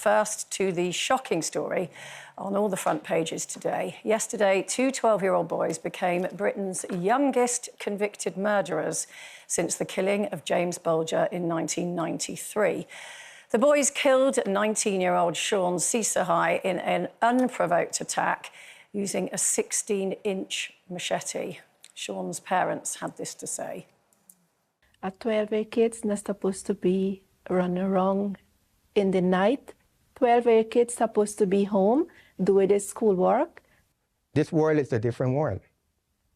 first to the shocking story on all the front pages today. Yesterday, two 12-year-old boys became Britain's youngest convicted murderers since the killing of James Bulger in 1993. The boys killed 19-year-old Shawn Seesahai in an unprovoked attack using a 16-inch machete. Shawn's parents had this to say. A 12-year kid's not supposed to be running around in the night. 12-year kid's supposed to be home, doing their schoolwork. This world is a different world.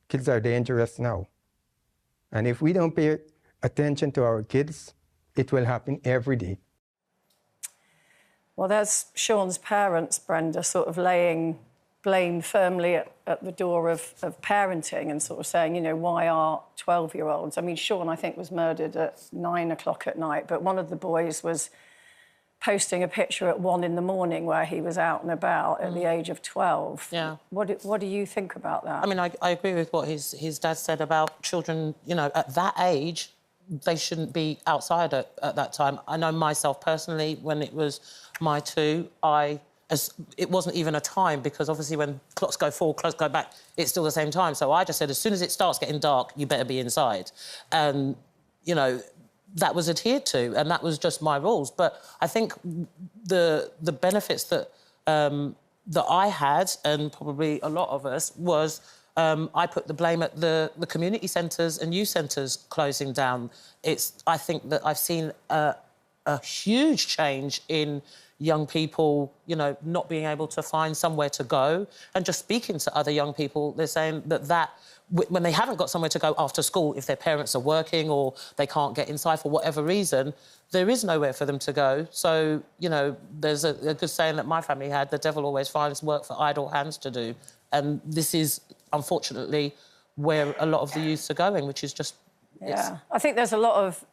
Kids are dangerous now. And if we don't pay attention to our kids, it will happen every day. Well, there's Shawn's parents, Brenda, sort of laying blame firmly at the door of parenting and sort of saying, you know, why are 12-year-olds? I mean, Shawn, I think, was murdered at 9 o'clock at night, but one of the boys was posting a picture at 1 in the morning where he was out and about at the age of 12. Yeah. What do you think about that? I mean, I agree with what his dad said about children, you know, at that age, they shouldn't be outside at that time. I know myself personally, when it was my two, it wasn't even a time, because obviously when clocks go forward, clocks go back, it's still the same time. So I just said, as soon as it starts getting dark, you better be inside. And, you know, that was adhered to, and that was just my rules. But I think the benefits that that I had, and probably a lot of us, was I put the blame at the community centres and youth centres closing down. I think that I've seen a huge change in young people, you know, not being able to find somewhere to go. And just speaking to other young people, they're saying that when they haven't got somewhere to go after school, if their parents are working or they can't get inside for whatever reason, there is nowhere for them to go. So, you know, there's a good saying that my family had, the devil always finds work for idle hands to do. And this is, unfortunately, where a lot of the youths are going, which is just... Yeah, I think there's a lot of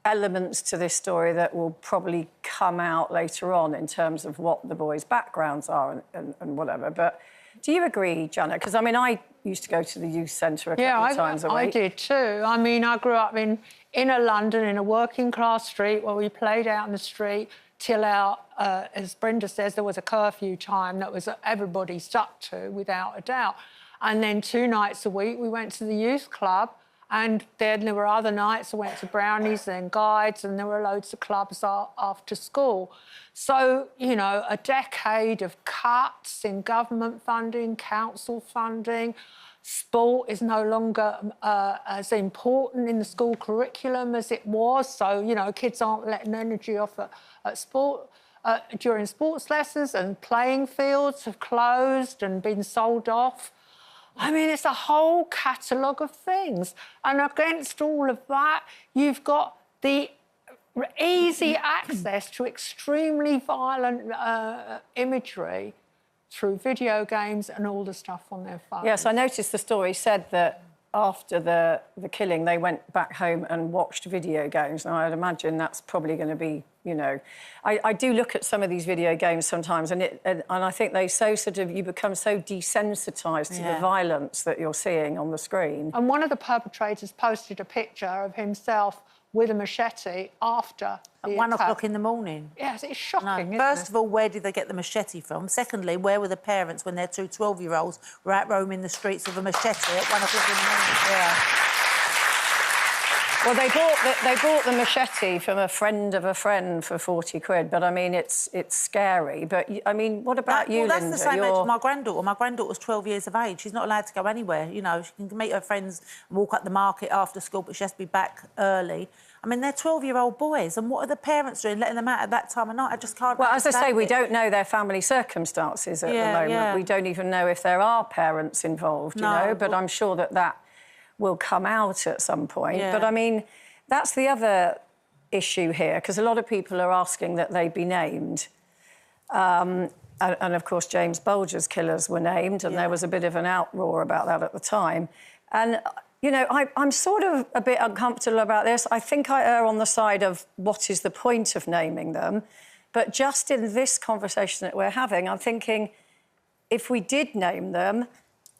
elements to this story that will probably come out later on in terms of what the boys' backgrounds are and whatever. But do you agree, Janet? Because, I mean, I used to go to the youth centre a couple of times a week. I did too. I mean, I grew up in inner London in a working-class street where we played out in the street till our, as Brenda says, there was a curfew time that was everybody stuck to, without a doubt. And then 2 nights a week we went to the youth club, and then there were other nights I went to Brownies, then Guides, and there were loads of clubs after school. So, you know, a decade of cuts in government funding, council funding. Sport is no longer as important in the school curriculum as it was. So, you know, kids aren't letting energy off at sport during sports lessons, and playing fields have closed and been sold off. I mean, it's a whole catalogue of things. And against all of that, you've got the easy access to extremely violent imagery through video games and all the stuff on their phones. Yes, I noticed the story said that after the killing, they went back home and watched video games. And I'd imagine that's probably going to be, you know... I do look at some of these video games sometimes, and I think they you become so desensitised to the violence that you're seeing on the screen. And one of the perpetrators posted a picture of himself with a machete after at 1 o'clock in the morning. Yes, it's shocking, First of all, where did they get the machete from? Secondly, where were the parents when their two 12-year-olds were out roaming the streets with a machete at 1 o'clock in the morning? Yeah. Well, they bought the machete from a friend of a friend for 40 quid, but, I mean, it's scary. But, I mean, what about you, Linda? Well, that's the same age as my granddaughter. My granddaughter's 12 years of age. She's not allowed to go anywhere, you know. She can meet her friends and walk up the market after school, but she has to be back early. I mean, they're 12-year-old boys, and what are the parents doing, letting them out at that time of night? I just can't Well, as I say, we don't know their family circumstances at the moment. Yeah. We don't even know if there are parents involved, you know, but I'm sure that will come out at some point. Yeah. But, I mean, that's the other issue here, because a lot of people are asking that they be named. And, of course, James Bulger's killers were named, and there was a bit of an outroar about that at the time. And... you know, I'm sort of a bit uncomfortable about this. I think I err on the side of what is the point of naming them. But just in this conversation that we're having, I'm thinking if we did name them,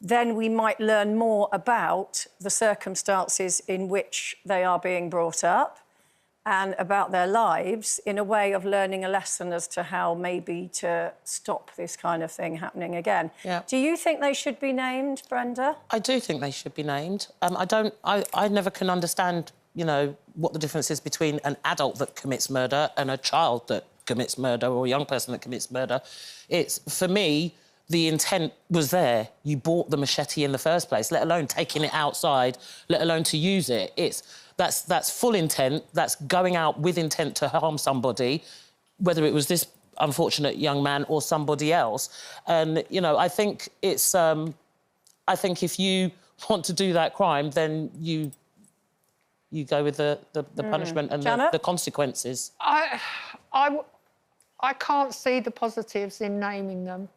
then we might learn more about the circumstances in which they are being brought up. and about their lives in a way of learning a lesson as to how maybe to stop this kind of thing happening again. Yeah. Do you think they should be named, Brenda? I do think they should be named. I never can understand, you know, what the difference is between an adult that commits murder and a child that commits murder or a young person that commits murder. It's, for me, the intent was there. You bought the machete in the first place, let alone taking it outside, let alone to use it. That's full intent. That's going out with intent to harm somebody, whether it was this unfortunate young man or somebody else. And, you know, I think it's... I think if you want to do that crime, then you go with the punishment and the consequences. I can't see the positives in naming them.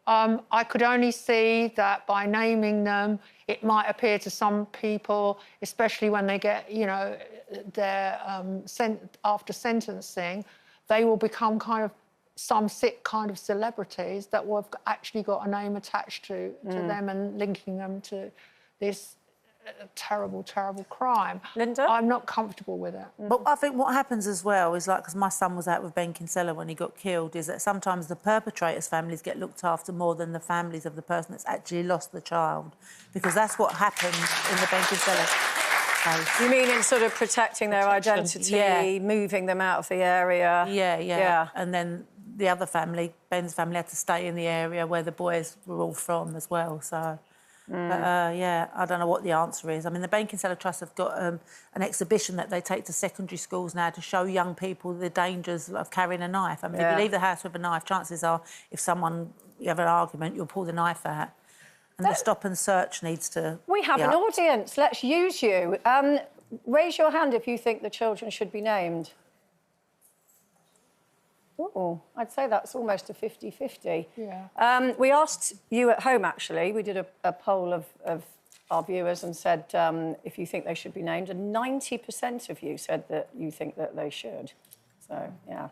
I could only see that by naming them, it might appear to some people, especially when they get, you know, their after sentencing, they will become kind of some sick kind of celebrities that will have actually got a name attached to them and linking them to this terrible, terrible crime. Linda? I'm not comfortable with it. But I think what happens as well is, like, because my son was out with Ben Kinsella when he got killed, is that sometimes the perpetrators' families get looked after more than the families of the person that's actually lost the child, because that's what happened in the Ben Kinsella case. You mean in sort of protecting their identity, moving them out of the area? Yeah. And then the other family, Ben's family, had to stay in the area where the boys were all from as well, so... But, yeah, I don't know what the answer is. I mean, the Ben Kinsella Trust have got an exhibition that they take to secondary schools now to show young people the dangers of carrying a knife. I mean, if you leave the house with a knife, chances are, if you have an argument, you'll pull the knife out. And the stop and search needs to... We have an audience. Let's use you. Raise your hand if you think the children should be named. Oh, I'd say that's almost a 50-50. Yeah. We asked you at home, actually. We did a poll of our viewers and said if you think they should be named, and 90% of you said that you think that they should. So, yeah.